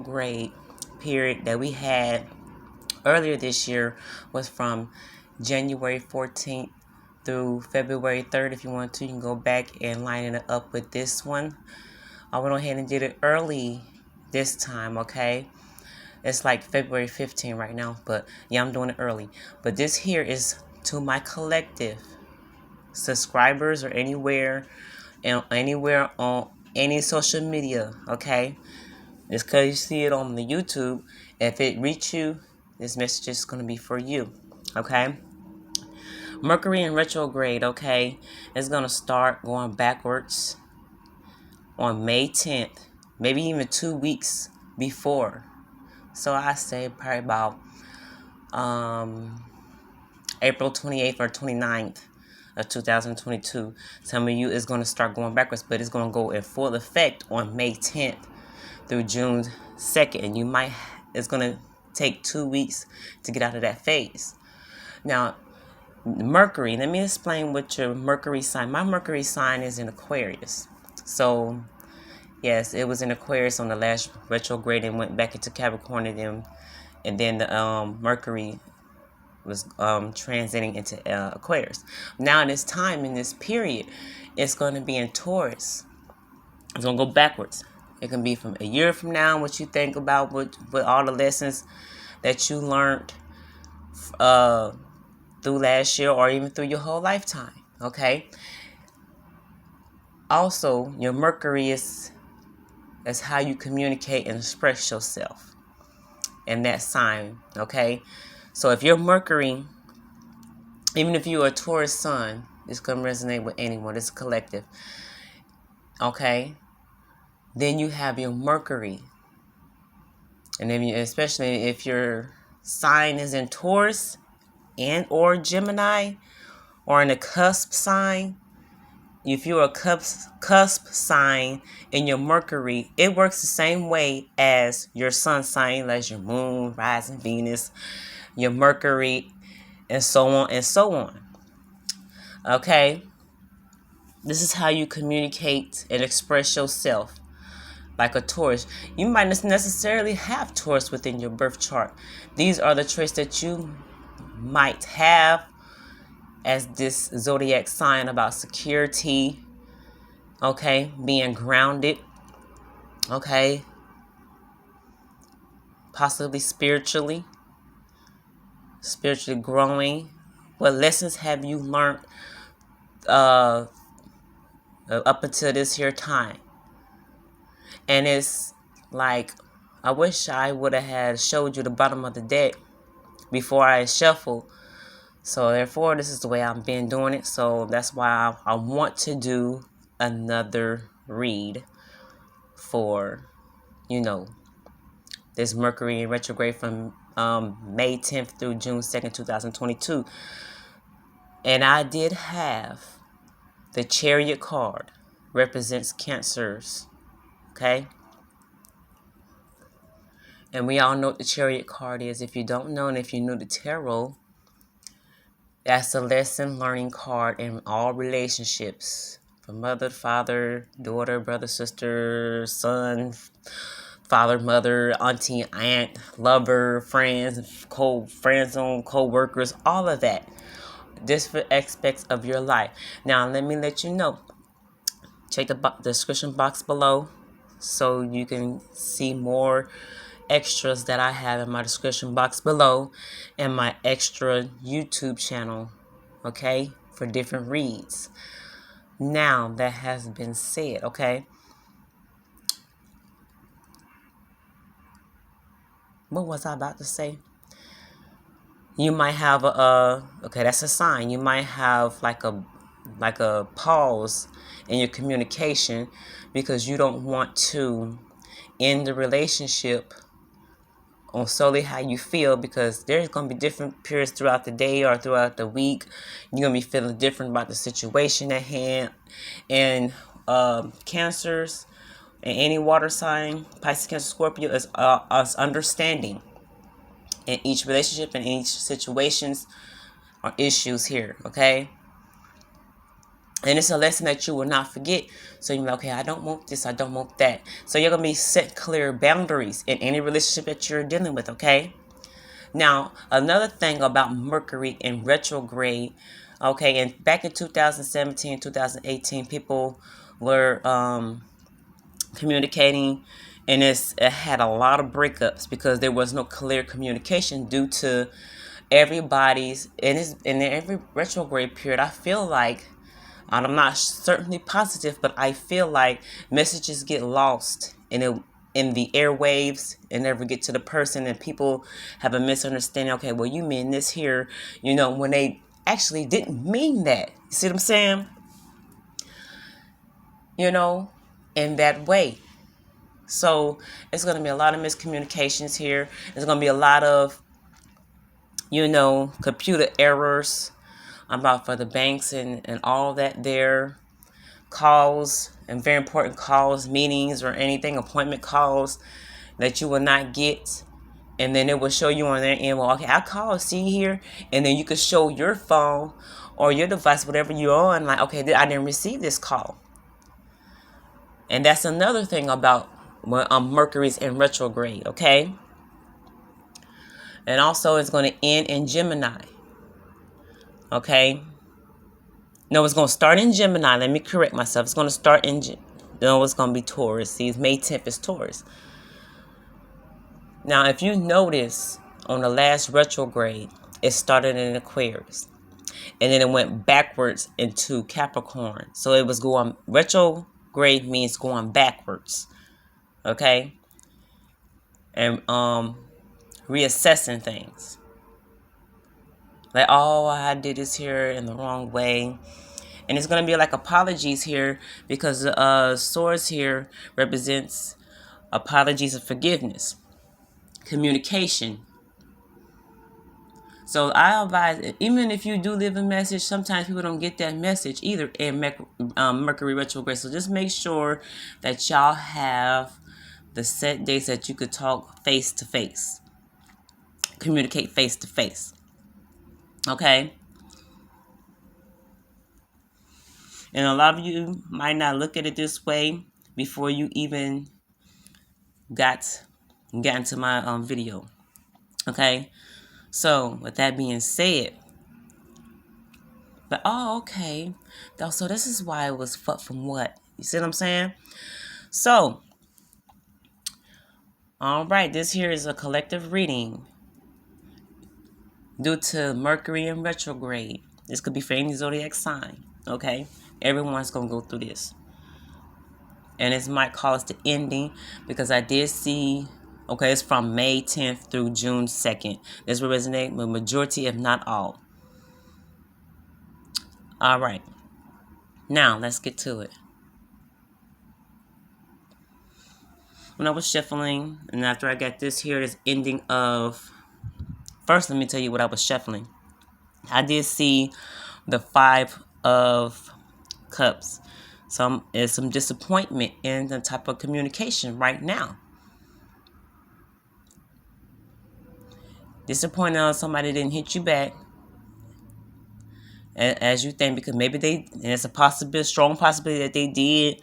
retrograde period that we had earlier this year was from January 14th through February 3rd. If you want to, you can go back and line it up with this one. I went ahead and did it early this time, okay? It's like February 15th right now, but yeah, I'm doing it early. But this here is to my collective subscribers or anywhere on any social media, okay? Just because you see it on the YouTube, if it reach you, this message is going to be for you, okay? Mercury in retrograde, okay, is going to start going backwards on May 10th, maybe even 2 weeks before. So I say probably about April 28th or 29th of 2022. Some of you is going to start going backwards, but it's going to go in full effect on May 10th through June 2nd. And it's going to take 2 weeks to get out of that phase. Now, Mercury, let me explain what your Mercury sign. My Mercury sign is in Aquarius. So, yes, it was in Aquarius on the last retrograde and went back into Capricorn, and then the Mercury was transiting into Aquarius. Now, in this time, in this period, it's going to be in Taurus. It's going to go backwards. It can be from a year from now, what you think about with all the lessons that you learned through last year or even through your whole lifetime, okay? Also, your Mercury is how you communicate and express yourself in that sign, okay? So if your Mercury, even if you're a Taurus sun, it's going to resonate with anyone. It's a collective, okay? Then you have your Mercury. And then especially if your sign is in Taurus and or Gemini or in a cusp sign, if you're a cusp sign in your Mercury, it works the same way as your sun sign, as your moon, rising Venus, your Mercury, and so on and so on. Okay? This is how you communicate and express yourself. Like a Taurus, you might not necessarily have Taurus within your birth chart. These are the traits that you might have as this zodiac sign about security, okay, being grounded, okay, possibly spiritually growing. What lessons have you learned up until this here time? And it's like, I wish I would have had showed you the bottom of the deck before I shuffle. So therefore, this is the way I've been doing it. So that's why I want to do another read for, this Mercury in retrograde from May 10th through June 2nd, 2022. And I did have the Chariot card, represents Cancers, okay? And we all know what the Chariot card is. If you don't know, and if you know the tarot, that's a lesson learning card in all relationships. From mother, father, daughter, brother, sister, son, father, mother, auntie, aunt, lover, friends, friend-zone, co-workers, all of that. Different aspects of your life. Now, let me let you know. Check the description box below so you can see more extras that I have in my description box below and my extra YouTube channel, okay, for different reads. Now, that has been said, okay? What was I about to say? You might have okay, that's a sign. You might have like a pause in your communication because you don't want to end the relationship on solely how you feel, because there's going to be different periods throughout the day or throughout the week. You're going to be feeling different about the situation at hand. And Cancers and any water sign, Pisces, Cancer, Scorpio, is us understanding in each relationship and each situations or issues here, okay? And it's a lesson that you will not forget. So you're like, okay, I don't want this, I don't want that. So you're going to be set clear boundaries in any relationship that you're dealing with, okay? Now, another thing about Mercury in retrograde, okay, and back in 2017, 2018, people were communicating, and it had a lot of breakups because there was no clear communication due to everybody's, in every retrograde period, I feel like, and I'm not certainly positive, but I feel like messages get lost in the airwaves and never get to the person, and people have a misunderstanding. Okay, well, you mean this here, when they actually didn't mean that. You see what I'm saying? In that way. So it's going to be a lot of miscommunications here. There's going to be a lot of, computer errors about for the banks and all that there. Calls and very important calls, meetings or anything, appointment calls that you will not get. And then it will show you on their end, well, okay, I called, see here. And then you could show your phone or your device, whatever you're on, like, okay, I didn't receive this call. And that's another thing about when Mercury's in retrograde, okay? And also it's going to end in Gemini, okay? No, it's going to start in Gemini. Let me correct myself. It's going to start in no, it's going to be Taurus. See, May 10th is Taurus. Now, if you notice on the last retrograde, it started in Aquarius. And then it went backwards into Capricorn. So it was going, retrograde means going backwards. Okay? And reassessing things. Like, oh, I did this here in the wrong way. And it's going to be like apologies here because swords here represents apologies and forgiveness, communication. So I advise, even if you do leave a message, sometimes people don't get that message either in Mercury retrograde. So just make sure that y'all have the set days that you could talk face to face, communicate face to face. Okay? And a lot of you might not look at it this way before you even got into my video. Okay? So, with that being said, but okay. So this is why it was fucked from what? You see what I'm saying? So, all right, this here is a collective reading due to Mercury in retrograde. This could be for any zodiac sign, okay? Everyone's going to go through this. And this might cause the ending because I did see, okay, it's from May 10th through June 2nd. This will resonate with majority, if not all. All right. Now, let's get to it. When I was shuffling, and after I got this here, this ending of... First, let me tell you what I was shuffling. I did see the 5 of Cups. Some disappointment in the type of communication right now. Disappointed on somebody didn't hit you back as you think, because maybe and it's a strong possibility that they did,